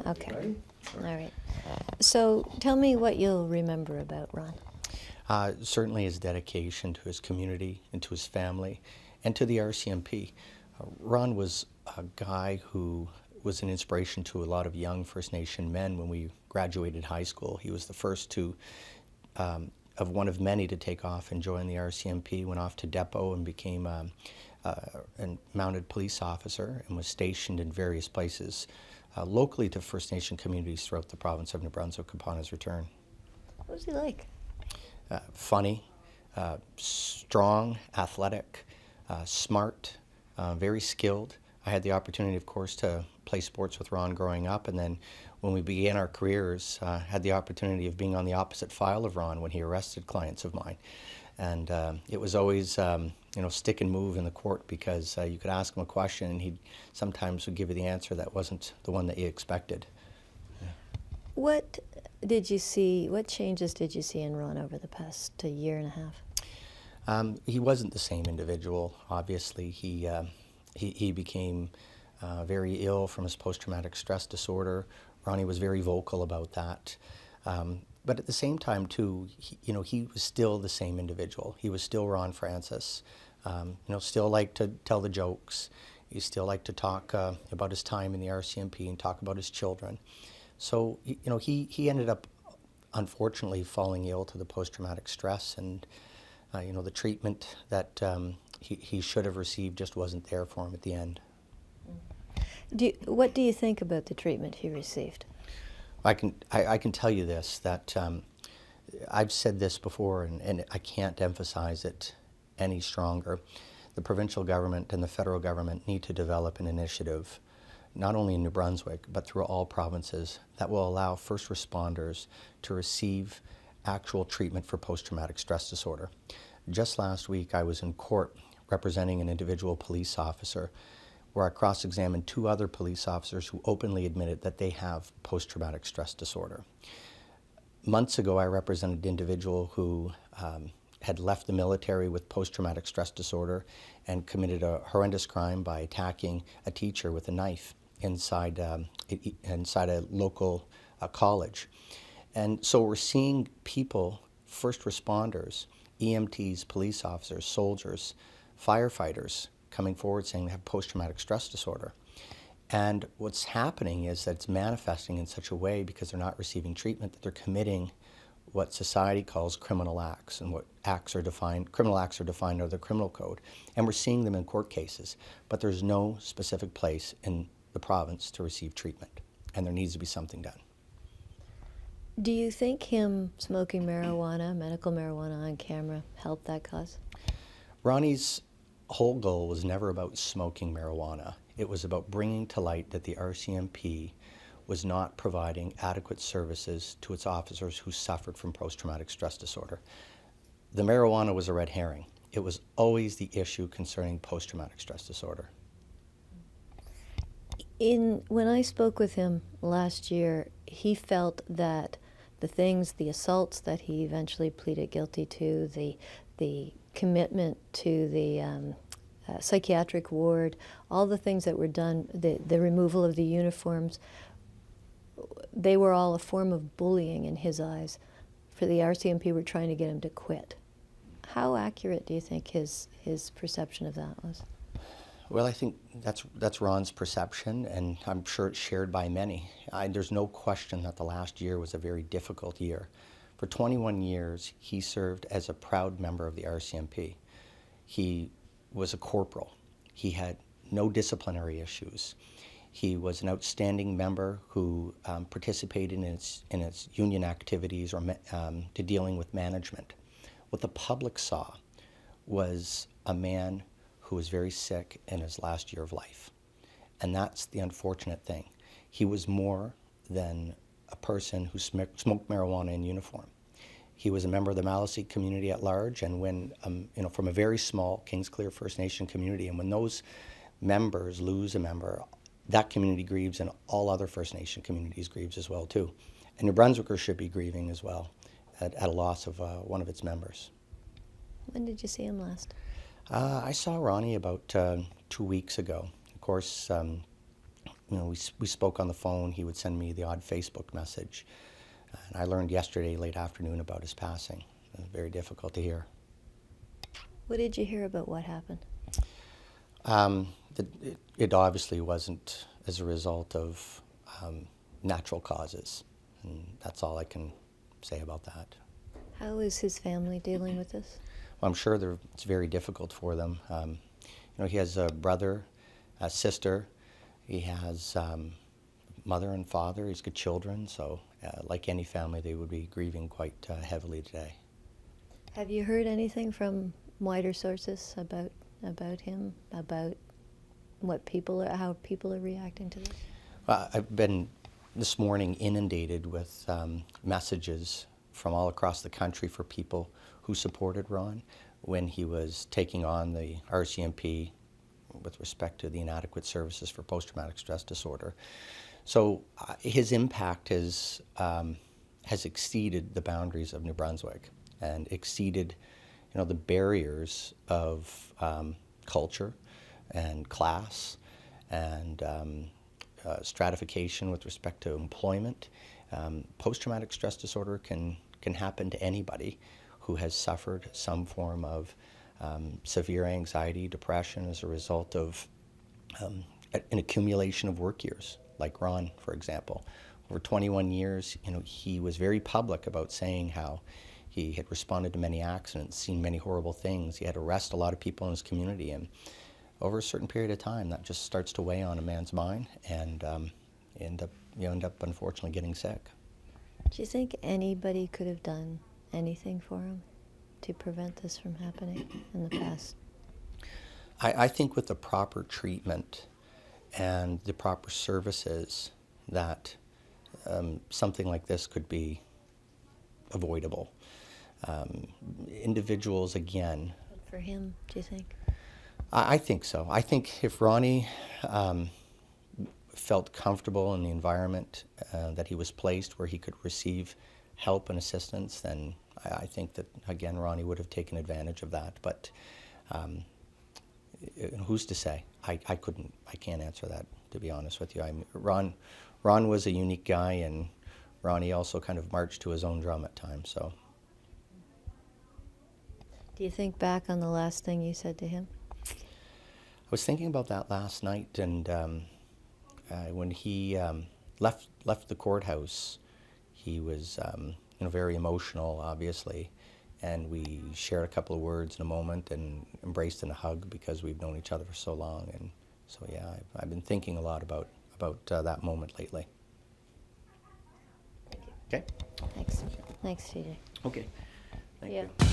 Okay. Right? All right. So tell me what you'll remember about Ron. Certainly his dedication to his community and to his family and to the RCMP. Ron was a guy who was an inspiration to a lot of young First Nation men when we graduated high school. He was the first of one of many to take off and join the RCMP, went off to depot and became a mounted police officer and was stationed in various places locally to First Nation communities throughout the province of New Brunswick upon his return. What was he like? Funny, strong, athletic, smart, very skilled. I had the opportunity, of course, to play sports with Ron growing up, and then when we began our careers, had the opportunity of being on the opposite file of Ron when he arrested clients of mine. And it was always, stick and move in the court because you could ask him a question and he sometimes would give you the answer that wasn't the one that you expected. What did you see, what changes did you see in Ron over the past year and a half? He wasn't the same individual, obviously. He became very ill from his post-traumatic stress disorder. Ronnie was very vocal about that. But at the same time, too, he was still the same individual. He was still Ron Francis. Still liked to tell the jokes. He still liked to talk about his time in the RCMP and talk about his children. So, he ended up, unfortunately, falling ill to the post-traumatic stress, and the treatment that he should have received just wasn't there for him at the end. What do you think about the treatment he received? I can tell you this, that I've said this before, and I can't emphasize it any stronger. The provincial government and the federal government need to develop an initiative, not only in New Brunswick, but through all provinces, that will allow first responders to receive actual treatment for post-traumatic stress disorder. Just last week, I was in court representing an individual police officer where I cross-examined 2 other police officers who openly admitted that they have post-traumatic stress disorder. Months ago, I represented an individual who had left the military with post-traumatic stress disorder and committed a horrendous crime by attacking a teacher with a knife inside a local college. And so we're seeing people, first responders, EMTs, police officers, soldiers, firefighters, coming forward saying they have post-traumatic stress disorder. And what's happening is that it's manifesting in such a way, because they're not receiving treatment, that they're committing what society calls criminal acts, and what criminal acts are defined under the criminal code. And we're seeing them in court cases, but there's no specific place in the province to receive treatment, and there needs to be something done. Do you think him smoking marijuana, medical marijuana on camera, helped that cause? Ronnie's whole goal was never about smoking marijuana. It was about bringing to light that the RCMP was not providing adequate services to its officers who suffered from post-traumatic stress disorder. The marijuana was a red herring. It was always the issue concerning post-traumatic stress disorder. When I spoke with him last year, he felt that the assaults that he eventually pleaded guilty to, the commitment to the psychiatric ward, all the things that were done, the removal of the uniforms, they were all a form of bullying in his eyes. For the RCMP were trying to get him to quit. How accurate do you think his perception of that was? Well, I think that's Ron's perception, and I'm sure it's shared by many. There's no question that the last year was a very difficult year. For 21 years, he served as a proud member of the RCMP. He was a corporal. He had no disciplinary issues. He was an outstanding member who participated in its union activities or to dealing with management. What the public saw was a man who was very sick in his last year of life. And that's the unfortunate thing. He was more than a person who smoked marijuana in uniform. He was a member of the Maliseet community at large, and when, from a very small Kingsclear First Nation community, and when those members lose a member, that community grieves, and all other First Nation communities grieves as well, too. And New Brunswickers should be grieving as well at a loss of one of its members. When did you see him last? I saw Ronnie about 2 weeks ago. Of course, we spoke on the phone. He would send me the odd Facebook message. And I learned yesterday late afternoon about his passing. It was very difficult to hear. What did you hear about what happened? It obviously wasn't as a result of natural causes, and that's all I can say about that. How is his family dealing with this? Well, I'm sure it's very difficult for them. He has a brother, a sister. He has mother and father. He's got children, so like any family, they would be grieving quite heavily today. Have you heard anything from wider sources about him, about how people are reacting to this? I've been this morning inundated with messages from all across the country for people who supported Ron when he was taking on the RCMP with respect to the inadequate services for post-traumatic stress disorder. So his impact has exceeded the boundaries of New Brunswick and exceeded, the barriers of culture and class and stratification with respect to employment. Post-traumatic stress disorder can happen to anybody who has suffered some form of severe anxiety, depression as a result of an accumulation of work years, like Ron, for example. Over 21 years, he was very public about saying how he had responded to many accidents, seen many horrible things. He had to arrest a lot of people in his community, and over a certain period of time, that just starts to weigh on a man's mind, and end up unfortunately getting sick. Do you think anybody could have done anything for him to prevent this from happening in the past? I think with the proper treatment and the proper services that something like this could be avoidable. Individuals, again... For him, do you think? I think so. I think if Ronnie felt comfortable in the environment that he was placed where he could receive help and assistance, then I think that, again, Ronnie would have taken advantage of that. But who's to say? I can't answer that, to be honest with you. Ron was a unique guy, and Ronnie also kind of marched to his own drum at times. So, do you think back on the last thing you said to him? I was thinking about that last night, and when he left the courthouse, he was very emotional, obviously, and we shared a couple of words in a moment and embraced in a hug because we've known each other for so long. And so, yeah, I've been thinking a lot about that moment lately. Thank you. Okay. Thanks, TJ. Okay. Thank Yeah. you.